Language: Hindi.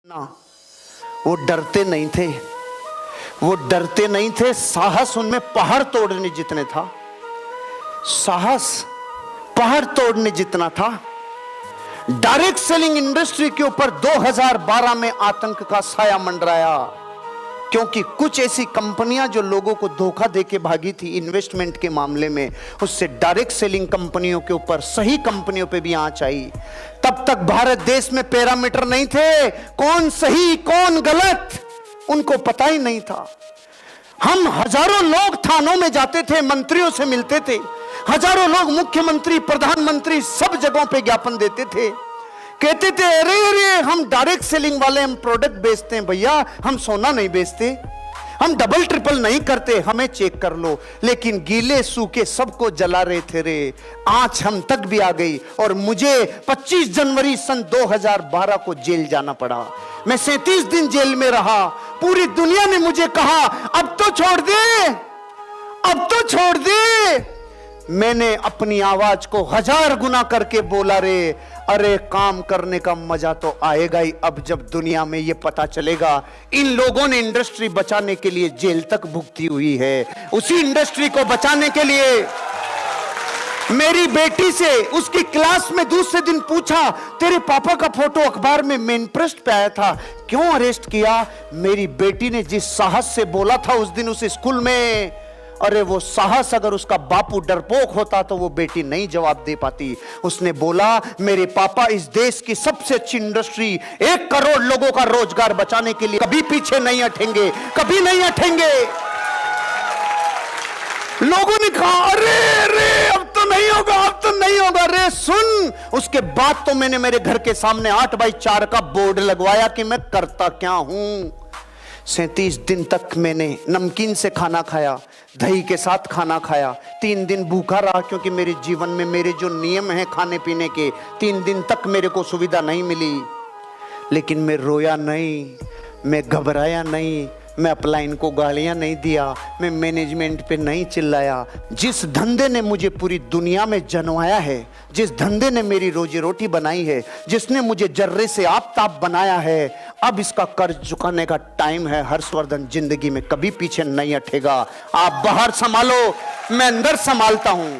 ना, वो डरते नहीं थे, वो डरते नहीं थे। साहस उनमें पहाड़ तोड़ने जितने था, साहस पहाड़ तोड़ने जितना था। डायरेक्ट सेलिंग इंडस्ट्री के ऊपर 2012 में आतंक का साया मंडराया, क्योंकि कुछ ऐसी कंपनियां जो लोगों को धोखा देके भागी थी इन्वेस्टमेंट के मामले में, उससे डायरेक्ट सेलिंग कंपनियों के ऊपर, सही कंपनियों पे भी आंच आई। तब तक भारत देश में पैरामीटर नहीं थे, कौन सही कौन गलत उनको पता ही नहीं था। हम हजारों लोग थानों में जाते थे, मंत्रियों से मिलते थे, हजारों लोग मुख्यमंत्री प्रधानमंत्री सब जगहों पे ज्ञापन देते थे, कहते थे अरे अरे हम डायरेक्ट सेलिंग वाले, हम प्रोडक्ट बेचते हैं भैया, हम सोना नहीं बेचते, हम डबल ट्रिपल नहीं करते, हमें चेक कर लो। लेकिन गीले सूखे सबको जला रहे थे रे, आंच हम तक भी आ गई और मुझे 25 जनवरी सन 2012 को जेल जाना पड़ा। मैं 37 दिन जेल में रहा। पूरी दुनिया ने मुझे कहा अब तो छोड़ दे, अब तो छोड़ दे। मैंने अपनी आवाज को 1000 गुना करके बोला रे, अरे काम करने का मजा तो आएगा ही अब जब दुनिया में ये पता चलेगा इन लोगों ने इंडस्ट्री बचाने के लिए जेल तक भुगती हुई है। उसी इंडस्ट्री को बचाने के लिए मेरी बेटी से उसकी क्लास में दूसरे दिन पूछा, तेरे पापा का फोटो अखबार में मेन पृष्ठ पे आया था, क्यों अरेस्ट किया? मेरी बेटी ने जिस साहस से बोला था उस दिन उस स्कूल में, अरे वो साहस अगर उसका बापू डरपोक होता तो वो बेटी नहीं जवाब दे पाती। उसने बोला मेरे पापा इस देश की सबसे अच्छी इंडस्ट्री 1 करोड़ लोगों का रोजगार बचाने के लिए कभी पीछे नहीं हटेंगे, कभी नहीं हटेंगे। लोगों ने कहा अरे अरे अब तो नहीं होगा, अब तो नहीं होगा। अरे सुन, उसके बाद तो मैंने मेरे घर के सामने 8x4 का बोर्ड लगवाया कि मैं करता क्या हूं। 37 दिन तक मैंने नमकीन से खाना खाया, दही के साथ खाना खाया, 3 दिन भूखा रहा, क्योंकि मेरे जीवन में मेरे जो नियम हैं खाने पीने के, 3 दिन तक मेरे को सुविधा नहीं मिली। लेकिन मैं रोया नहीं, मैं घबराया नहीं, मैं अपलाइन को गालियां नहीं दिया, मैं मैनेजमेंट पे नहीं चिल्लाया। जिस धंधे ने मुझे पूरी दुनिया में जनवाया है, जिस धंधे ने मेरी रोजी रोटी बनाई है, जिसने मुझे जर्रे से आफताब बनाया है, अब इसका कर्ज चुकाने का टाइम है। हर्षवर्धन जिंदगी में कभी पीछे नहीं हटेगा। आप बाहर संभालो, मैं अंदर संभालता हूं।